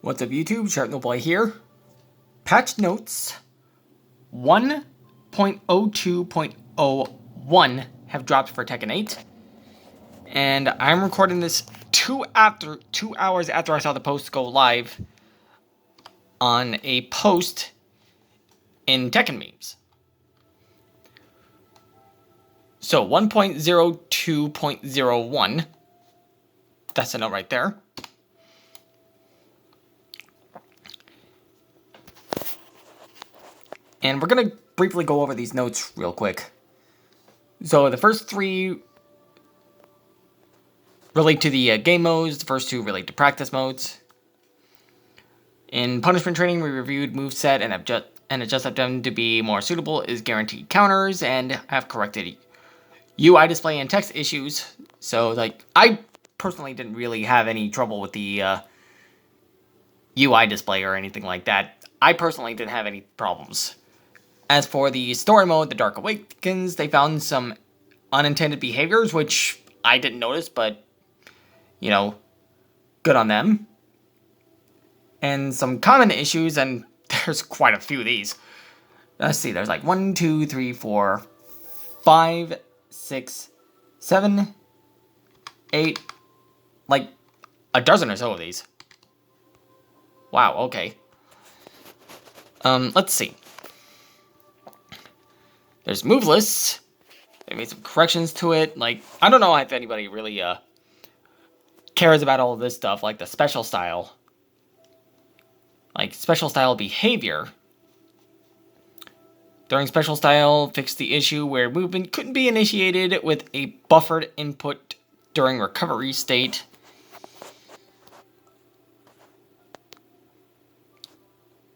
What's up YouTube, Sharp No Boy here. Patch notes 1.02.01 have dropped for Tekken 8. And I'm recording this 2 hours after I saw the post go live on a post in Tekken memes. So 1.02.01, that's a note right there. And we're going to briefly go over these notes real quick. So the first three relate to the game modes, the first two relate to practice modes. In punishment training, we reviewed moveset and adjusted them to be more suitable as guaranteed counters, and have corrected UI display and text issues. So, I personally didn't really have any trouble with the UI display or anything like that. I personally didn't have any problems. As for the story mode, The Dark Awakens, they found some unintended behaviors, which I didn't notice, but, you know, good on them. And some common issues, and there's quite a few of these. Let's see, there's like 1, 2, 3, 4, 5, 6, 7, 8, like a dozen or so of these. Wow, okay. Let's see. There's move lists. They made some corrections to it. Like, I don't know if anybody really cares about all of this stuff, like the special style. Like, special style behavior. During special style, fixed the issue where movement couldn't be initiated with a buffered input during recovery state.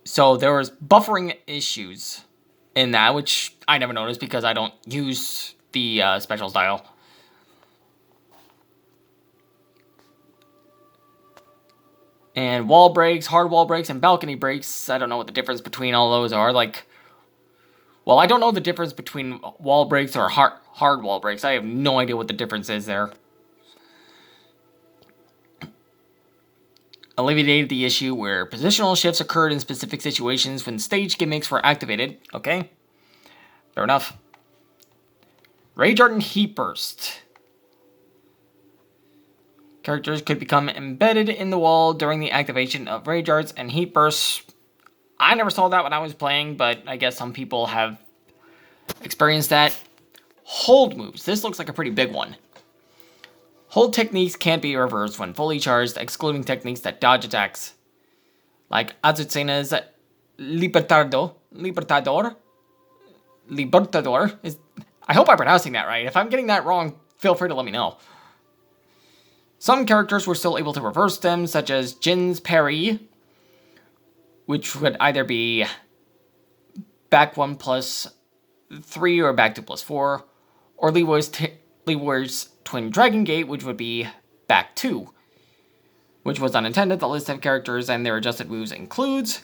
So there was buffering issues in that, which I never noticed because I don't use the special style. And wall breaks, hard wall breaks, and balcony breaks. I don't know what the difference between all those are. Like, well, I don't know the difference between wall breaks or hard wall breaks. I have no idea what the difference is there. Alleviated the issue where positional shifts occurred in specific situations when stage gimmicks were activated. Okay, fair enough. Rage Art and Heat Burst. Characters could become embedded in the wall during the activation of Rage Arts and Heat Bursts. I never saw that when I was playing, but I guess some people have experienced that. Hold moves. This looks like a pretty big one. Hold techniques can't be reversed when fully charged, excluding techniques that dodge attacks. Like Azucena's Libertador. I hope I'm pronouncing that right. If I'm getting that wrong, feel free to let me know. Some characters were still able to reverse them, such as Jin's parry, which would either be back 1+3 or back 2+4, or Lee Warrior's Twin Dragon Gate, which would be back 2, which was unintended. The list of characters and their adjusted moves includes,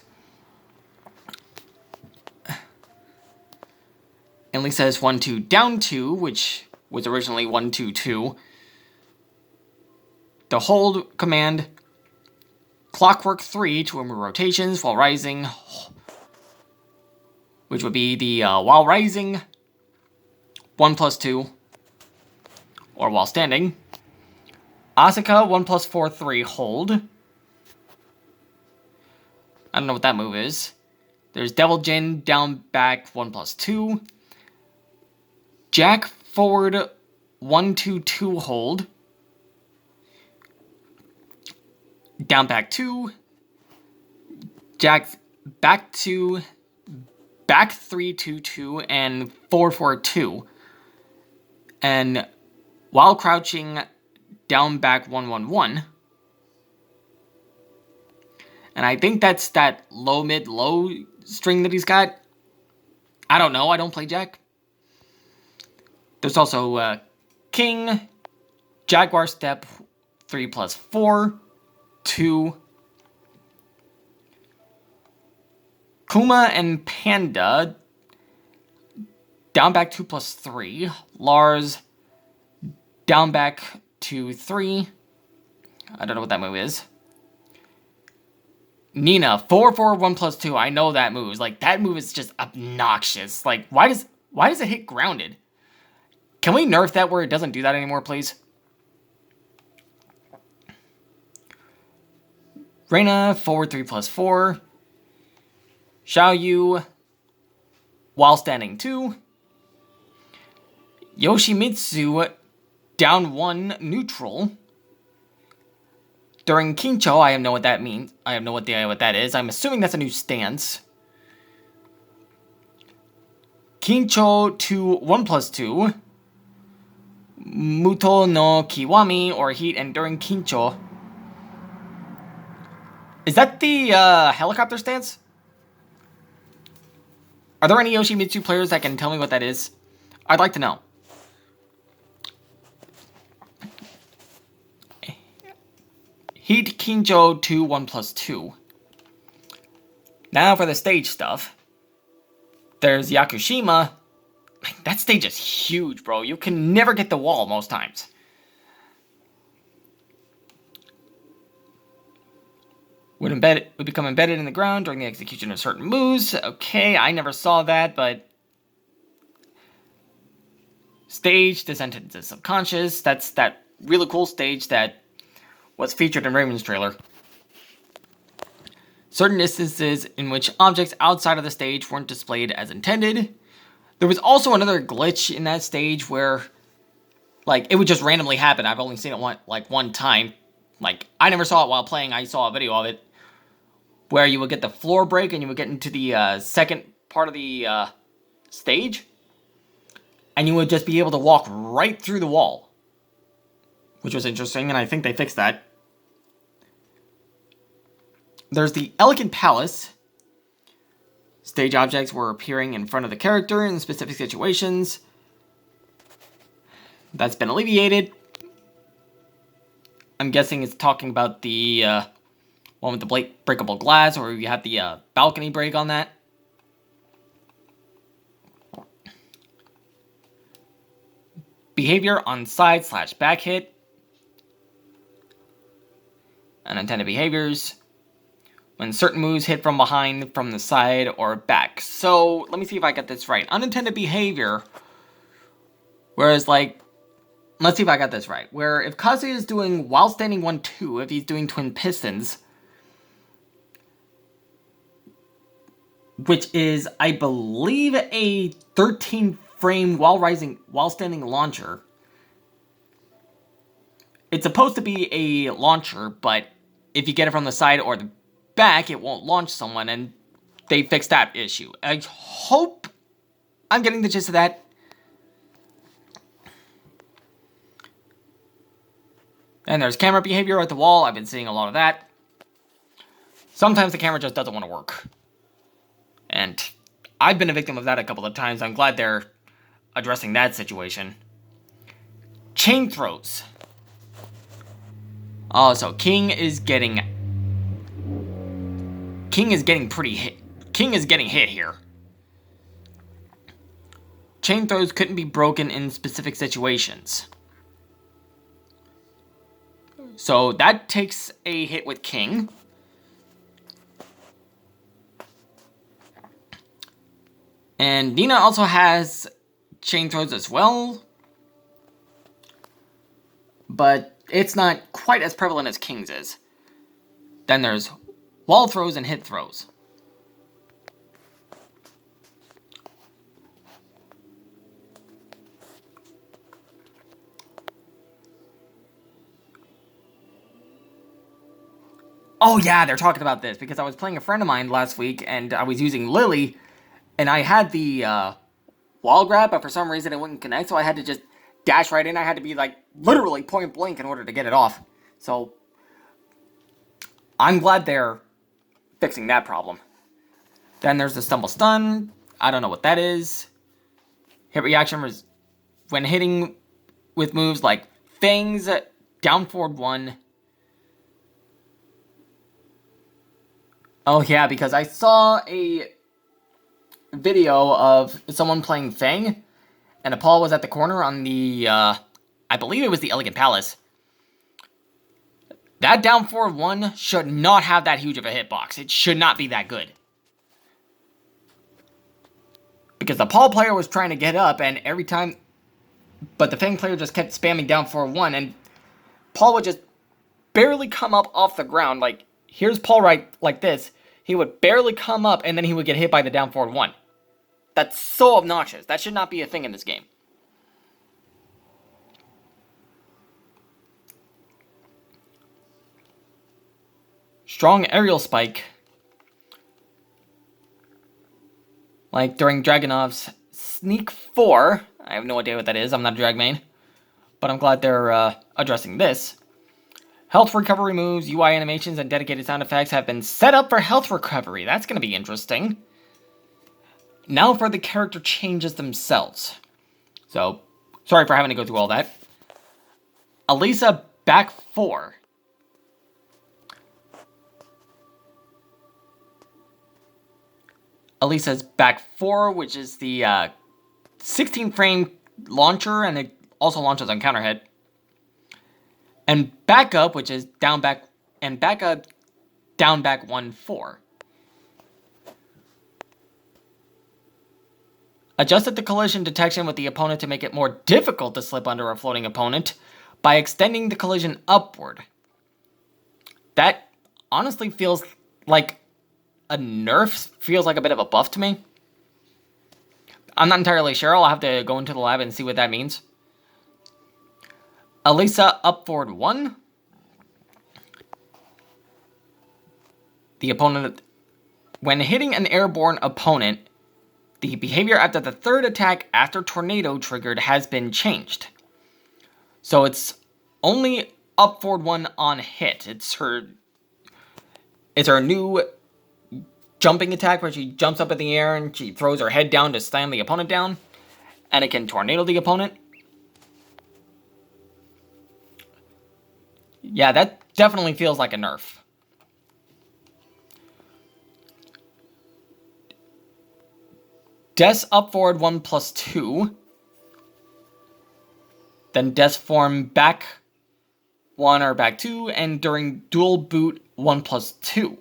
and Lee says 1-2 down 2, which was originally 1-2-2. The hold command, Clockwork 3 to remove rotations while rising, which would be the while rising 1+2, or while standing. Asuka 1+4-3 hold. I don't know what that move is. There's Devil Jin down back 1+2. Jack forward 1-2-2 hold. Down back 2, Jack back 2, back 3-2-2, and 4-4-2. And while crouching, down back 1-1-1. And I think that's that low, mid, low string that he's got. I don't know, I don't play Jack. There's also King, Jaguar Step 3+4. 2. Kuma and Panda down back 2+3. Lars down back to 3. I don't know what that move is. Nina, 4-4-1+2. I know that move. Like, that move is just obnoxious. Like, why does it hit grounded? Can we nerf that where it doesn't do that anymore, please? Reina, 4-3+4. Xiaoyu, while standing 2. Yoshimitsu, down 1, neutral. During Kincho, I have no what that means. I have no idea what that is. I'm assuming that's a new stance. Kincho to 1+2. Muto no Kiwami, or heat enduring Kincho. Is that the helicopter stance? Are there any Yoshimitsu players that can tell me what that is? I'd like to know. Heat Kincho to 1+2. Now for the stage stuff. There's Yakushima. That stage is huge, bro. You can never get the wall most times. Would become embedded in the ground during the execution of certain moves. Okay, I never saw that, but... Stage, Descent into Subconscious. That's that really cool stage that was featured in Raven's trailer. Certain instances in which objects outside of the stage weren't displayed as intended. There was also another glitch in that stage where, like, it would just randomly happen. I've only seen it one time. Like, I never saw it while playing. I saw a video of it where you would get the floor break and you would get into the second part of the stage, and you would just be able to walk right through the wall, which was interesting, and I think they fixed that. There's the Elegant Palace. Stage objects were appearing in front of the character in specific situations. That's been alleviated. I'm guessing it's talking about the one with the breakable glass, or you have the balcony break on that. Behavior on side/back hit. Unintended behaviors. When certain moves hit from behind, from the side, or back. So, let me see if I get this right. Unintended behavior. Whereas, like, let's see if I got this right. Where if Kazuya is doing while standing 1-2, if he's doing twin pistons, which is, I believe, a 13 frame while standing launcher. It's supposed to be a launcher, but if you get it from the side or the back, it won't launch someone, and they fixed that issue. I hope I'm getting the gist of that. And there's camera behavior at the wall. I've been seeing a lot of that. Sometimes the camera just doesn't want to work. And I've been a victim of that a couple of times. I'm glad they're addressing that situation. Chain throws. Oh, so King is getting pretty hit. King is getting hit here. Chain throws couldn't be broken in specific situations. So that takes a hit with King. And Nina also has chain throws as well. But it's not quite as prevalent as King's is. Then there's wall throws and hit throws. Oh yeah, they're talking about this, because I was playing a friend of mine last week, and I was using Lily, and I had the wall grab, but for some reason it wouldn't connect, so I had to just dash right in. I had to be, like, literally point blank in order to get it off. So, I'm glad they're fixing that problem. Then there's the stumble stun. I don't know what that is. Hit reaction was when hitting with moves like Fangs, down forward 1. Oh yeah, because I saw a video of someone playing Fang, and Paul was at the corner on the, I believe it was the Elegant Palace. That down forward 1 should not have that huge of a hitbox. It should not be that good. Because the Paul player was trying to get up, and every time... But the Fang player just kept spamming down forward 1, and Paul would just barely come up off the ground. Like, here's Paul right like this. He would barely come up, and then he would get hit by the down forward 1. That's so obnoxious. That should not be a thing in this game. Strong aerial spike. Like during Dragunov's Sneak 4. I have no idea what that is. I'm not a drag main. But I'm glad they're addressing this. Health recovery moves, UI animations, and dedicated sound effects have been set up for health recovery. That's going to be interesting. Now for the character changes themselves. So, sorry for having to go through all that. Elisa back 4. Elisa's back 4, which is the 16 frame launcher, and it also launches on counter hit. And backup, which is down back, and backup down back 1-4. Adjusted the collision detection with the opponent to make it more difficult to slip under a floating opponent by extending the collision upward. That honestly feels like a nerf, feels like a bit of a buff to me. I'm not entirely sure. I'll have to go into the lab and see what that means. Elisa up forward 1. The opponent, when hitting an airborne opponent, the behavior after the third attack after tornado triggered has been changed. So it's only up forward 1 on hit. It's her new jumping attack where she jumps up in the air and she throws her head down to slam the opponent down. And it can tornado the opponent. Yeah, that definitely feels like a nerf. Des up forward 1+2. Then Des form back 1 or back 2. And during dual boot 1+2.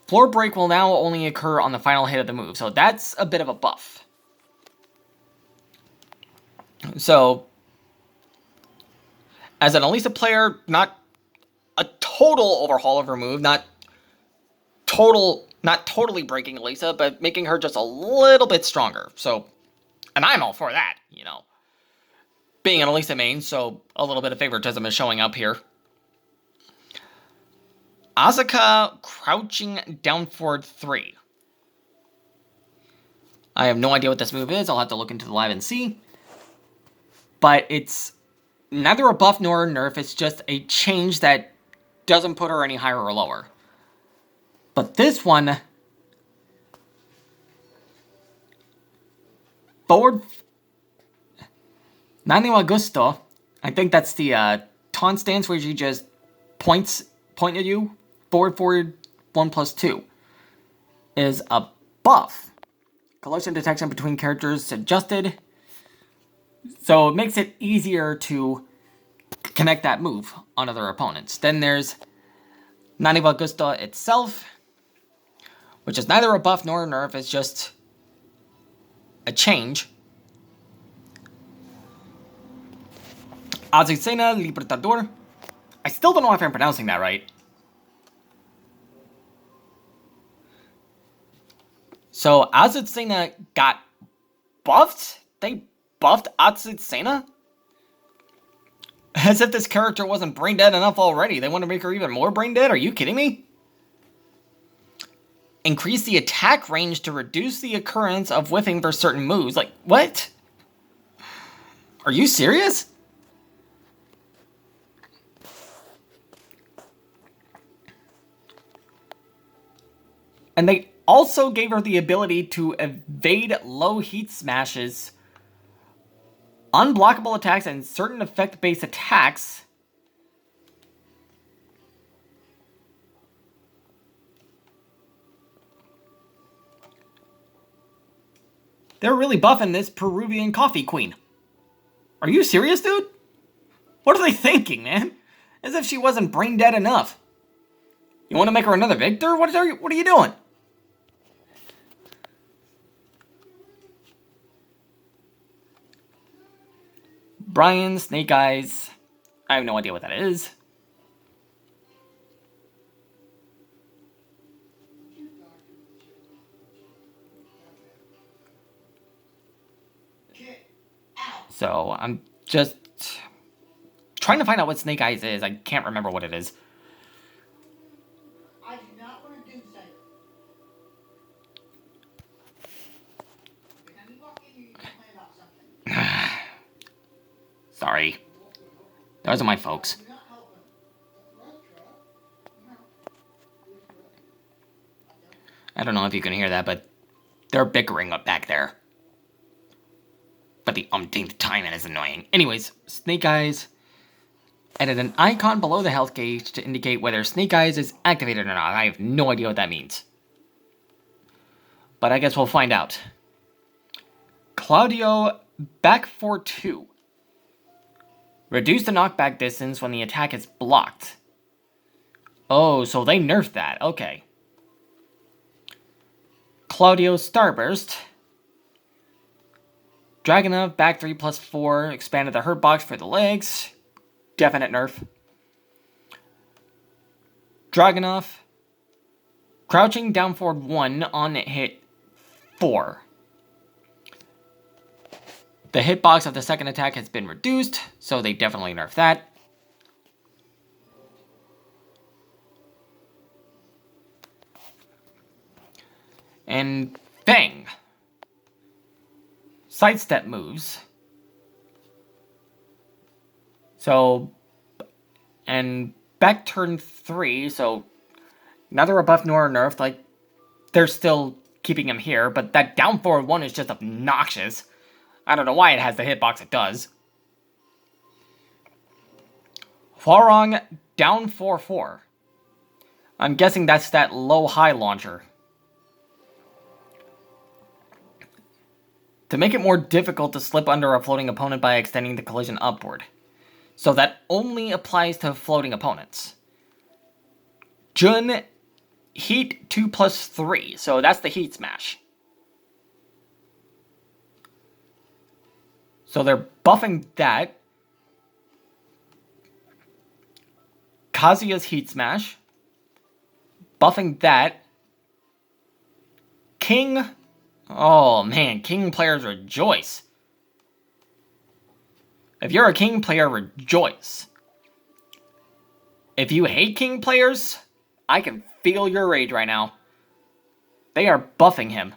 Floor break will now only occur on the final hit of the move. So that's a bit of a buff. So, as an Elisa player, not a total overhaul of her move, not totally breaking Elisa, but making her just a little bit stronger. So, and I'm all for that, you know. Being an Elisa main, so a little bit of favoritism is showing up here. Asuka crouching down forward 3. I have no idea what this move is. I'll have to look into the live and see. But it's neither a buff nor a nerf. It's just a change that doesn't put her any higher or lower. But this one, forward, Nani wa gusto. I think that's the taunt stance where she just point at you. Forward 1+2 is a buff. Collision detection between characters adjusted. So it makes it easier to connect that move on other opponents. Then there's Nani wa gusto itself, which is neither a buff nor a nerf. It's just a change. Azucena Libertador. I still don't know if I'm pronouncing that right. So Azucena got buffed? They buffed Azucena? As if this character wasn't brain dead enough already. They want to make her even more brain dead? Are you kidding me? Increase the attack range to reduce the occurrence of whiffing for certain moves. Like, what? Are you serious? And they also gave her the ability to evade low heat smashes, unblockable attacks, and certain effect-based attacks. They're really buffing this Peruvian coffee queen. Are you serious, dude? What are they thinking, man? As if she wasn't brain dead enough. You want to make her another Victor? What are you doing? Brian, Snake Eyes. I have no idea what that is. So, I'm just trying to find out what Snake Eyes is. I can't remember what it is. I do not want to do so. When you walk in here, you complain about something. Sorry. Those are my folks. You're not helping. I don't know if you can hear that, but they're bickering up back there. For the umpteenth time, it is annoying. Anyways, Snake Eyes. Added an icon below the health gauge to indicate whether Snake Eyes is activated or not. I have no idea what that means. But I guess we'll find out. Claudio, back for 2. Reduce the knockback distance when the attack is blocked. Oh, so they nerfed that. Okay. Claudio, Starburst. Dragunov, back 3+4. Expanded the hurt box for the legs. Definite nerf. Dragunov. Crouching down forward 1 on hit 4. The hitbox of the second attack has been reduced, so they definitely nerfed that. And bang! Sidestep moves. So, and back turn 3, so neither a buff nor a nerf, like, they're still keeping him here, but that down forward 1 is just obnoxious. I don't know why it has the hitbox it does. Hwarong, down 4-4. I'm guessing that's that low-high launcher. To make it more difficult to slip under a floating opponent by extending the collision upward. So that only applies to floating opponents. Jun, Heat 2+3. So that's the Heat Smash. So they're buffing that. Kazuya's Heat Smash. Buffing that. King. Oh man, King players rejoice. If you're a King player, rejoice. If you hate King players, I can feel your rage right now. They are buffing him.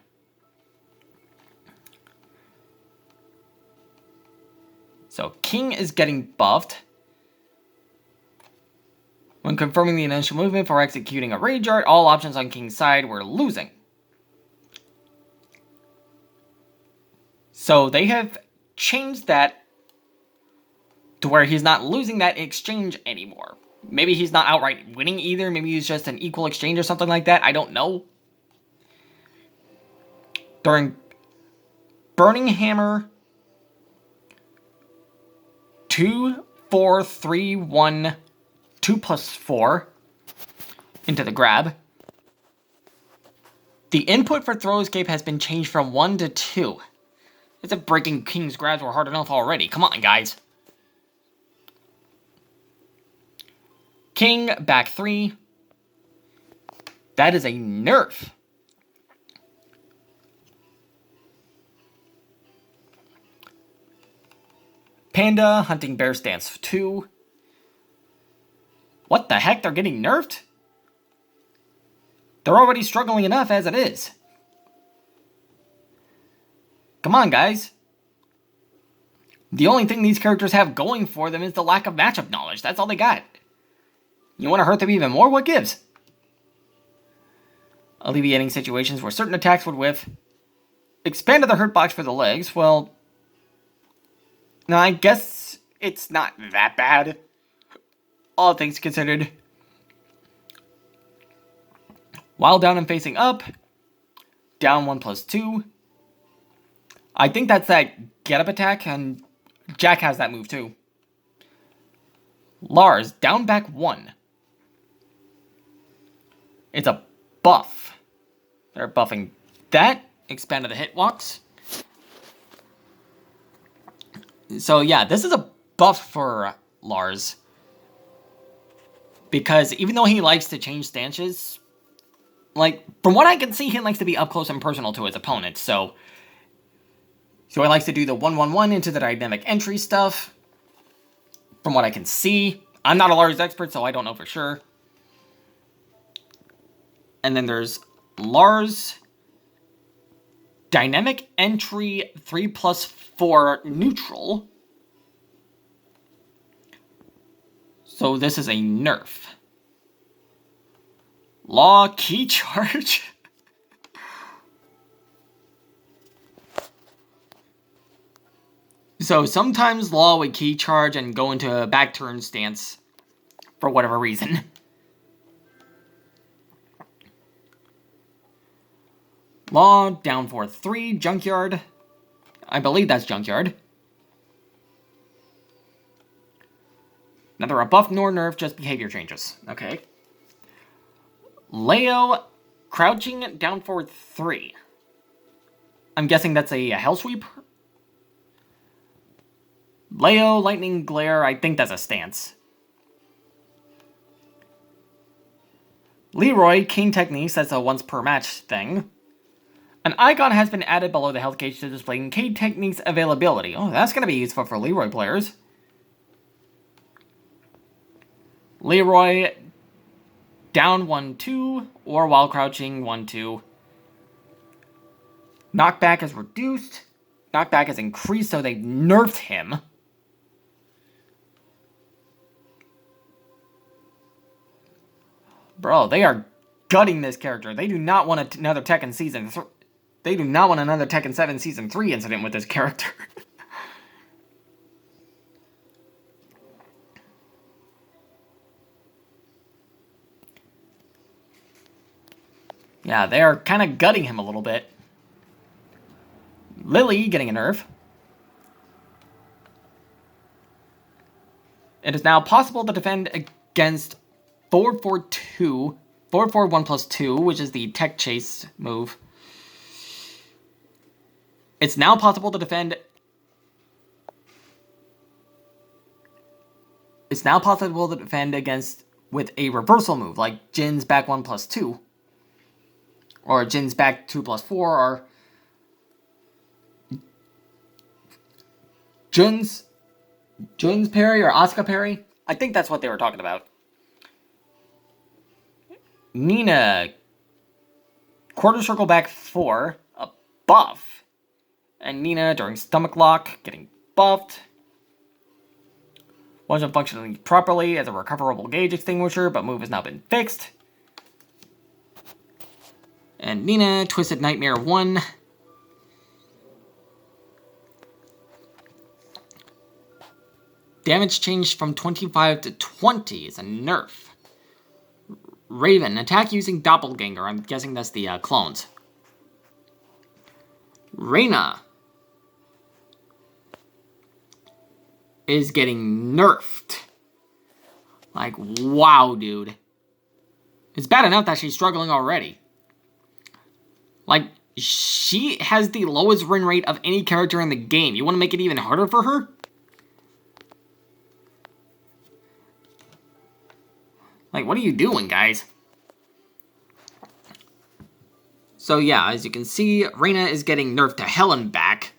So King is getting buffed. When confirming the initial movement for executing a rage art, all options on King's side were losing. So they have changed that to where he's not losing that exchange anymore. Maybe he's not outright winning either. Maybe he's just an equal exchange or something like that. I don't know. During Burning Hammer 2, 4, 3, 1, 2+4 into the grab. The input for throw escape has been changed from 1 to 2. As if breaking King's grabs were hard enough already. Come on, guys. King, back 3. That is a nerf. Panda, Hunting Bear Stance 2. What the heck? They're getting nerfed? They're already struggling enough as it is. Come on, guys. The only thing these characters have going for them is the lack of matchup knowledge. That's all they got. You want to hurt them even more? What gives? Alleviating situations where certain attacks would whiff. Expanded the hurt box for the legs. Well, now I guess it's not that bad. All things considered. While down and facing up. Down 1+2. I think that's that get up attack, and Jack has that move too. Lars, down back 1. It's a buff. They're buffing that. Expanded the hitbox. So yeah, this is a buff for Lars. Because even though he likes to change stances, like, from what I can see, he likes to be up close and personal to his opponents, so he likes to do the 1-1-1 into the dynamic entry stuff. From what I can see. I'm not a Lars expert, so I don't know for sure. And then there's Lars dynamic entry 3+4 neutral. So this is a nerf. Law key charge. So sometimes Law would key charge and go into a back turn stance for whatever reason. Law down for 3, Junkyard. I believe that's Junkyard. Neither a buff nor nerf, just behavior changes. Okay. Leo, crouching down for 3. I'm guessing that's a hell sweep. Leo, lightning glare, I think that's a stance. Leroy, king techniques, that's a once per match thing. An icon has been added below the health gauge to display king techniques availability. Oh, that's going to be useful for Leroy players. Leroy, down 1-2, or while crouching 1-2. Knockback is reduced. Knockback is increased, so they nerfed him. Bro, they are gutting this character. They do not want another Tekken season. They do not want another Tekken 7 Season 3 incident with this character. Yeah, they are kind of gutting him a little bit. Lily getting a nerf. It is now possible to defend against 4-4-2, 4-4-1+2, which is the tech chase move. It's now possible to defend. It's now possible to defend against with a reversal move, like Jin's back 1+2, or Jin's back 2+4, or Jun's parry or Asuka parry. I think that's what they were talking about. Nina, quarter circle back 4, a buff. And Nina, during stomach lock, getting buffed. Wasn't functioning properly as a recoverable gauge extinguisher, but move has now been fixed. And Nina, Twisted Nightmare 1. Damage changed from 25 to 20 is a nerf. Raven, attack using Doppelganger. I'm guessing that's the clones. Reina is getting nerfed. Like, wow, dude. It's bad enough that she's struggling already. Like, she has the lowest win rate of any character in the game. You want to make it even harder for her? Like, what are you doing, guys? So yeah, as you can see, Reina is getting nerfed to hell and back.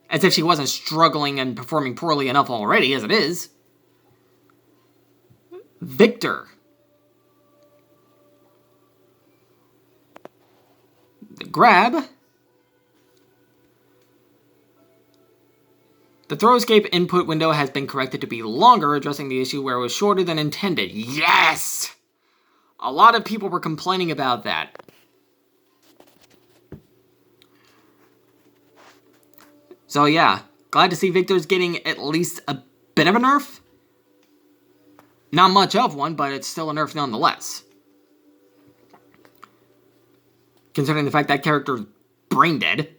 As if she wasn't struggling and performing poorly enough already, as it is. Victor. The grab. The throw escape input window has been corrected to be longer, addressing the issue where it was shorter than intended. Yes! A lot of people were complaining about that. So yeah, glad to see Victor's getting at least a bit of a nerf. Not much of one, but it's still a nerf nonetheless. Considering the fact that character's brain dead.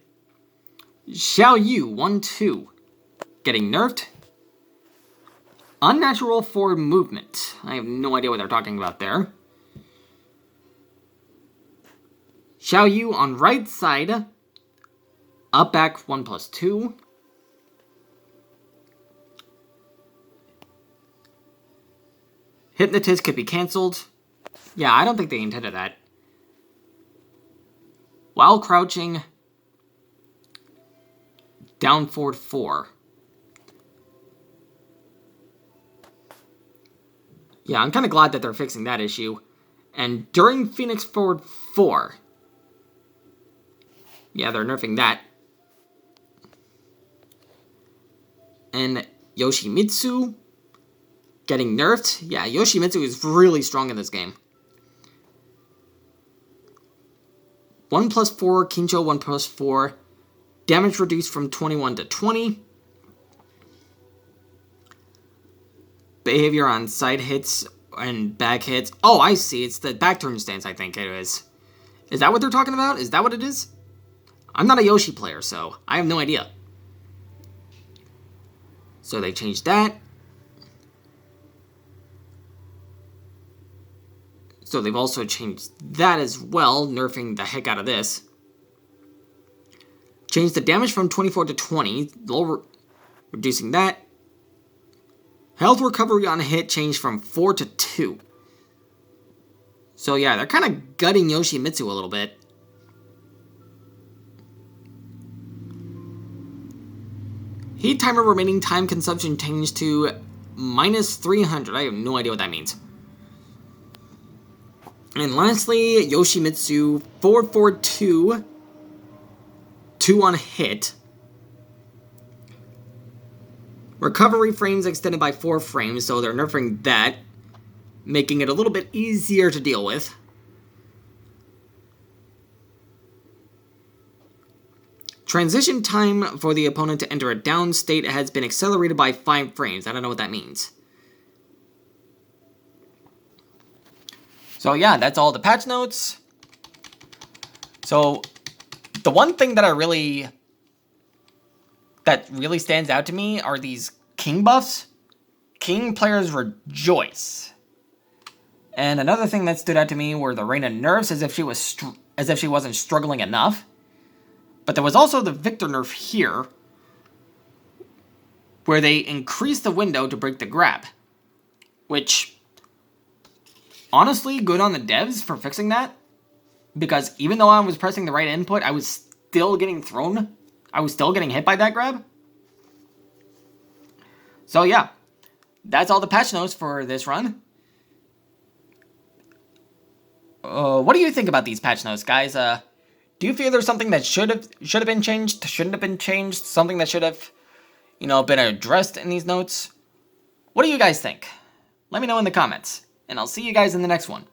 Xiao Yu, 1-2. Getting nerfed. Unnatural forward movement. I have no idea what they're talking about there. Xiao Yu on right side. Up back 1+2. Hypnotist could be cancelled. Yeah, I don't think they intended that. While crouching, down forward 4. Yeah, I'm kind of glad that they're fixing that issue. And during Phoenix forward 4. Yeah, they're nerfing that. And Yoshimitsu getting nerfed. Yeah, Yoshimitsu is really strong in this game. 1+4, Kincho 1+4. Damage reduced from 21 to 20. Behavior on side hits and back hits. Oh, I see. It's the back turn stance, I think it is. Is that what they're talking about? Is that what it is? I'm not a Yoshi player, so I have no idea. So they changed that. So they've also changed that as well, nerfing the heck out of this. Changed the damage from 24 to 20, reducing that. Health recovery on a hit changed from 4 to 2. So yeah, they're kind of gutting Yoshimitsu a little bit. Heat timer remaining time consumption changed to -300. I have no idea what that means. And lastly, Yoshimitsu, forward 2. 2 on hit. Recovery frames extended by 4 frames, so they're nerfing that, making it a little bit easier to deal with. Transition time for the opponent to enter a down state has been accelerated by 5 frames. I don't know what that means. So yeah, that's all the patch notes. So the one thing that really stands out to me are these King buffs. King players rejoice. And another thing that stood out to me were the Reina nerfs, as if she wasn't struggling enough. But there was also the Victor nerf here, where they increased the window to break the grab. Which, honestly, good on the devs for fixing that. Because even though I was pressing the right input, I was still getting thrown. I was still getting hit by that grab. So yeah, that's all the patch notes for this run. What do you think about these patch notes, guys? Do you feel there's something that should have been changed, shouldn't have been changed, something that should have, been addressed in these notes? What do you guys think? Let me know in the comments, and I'll see you guys in the next one.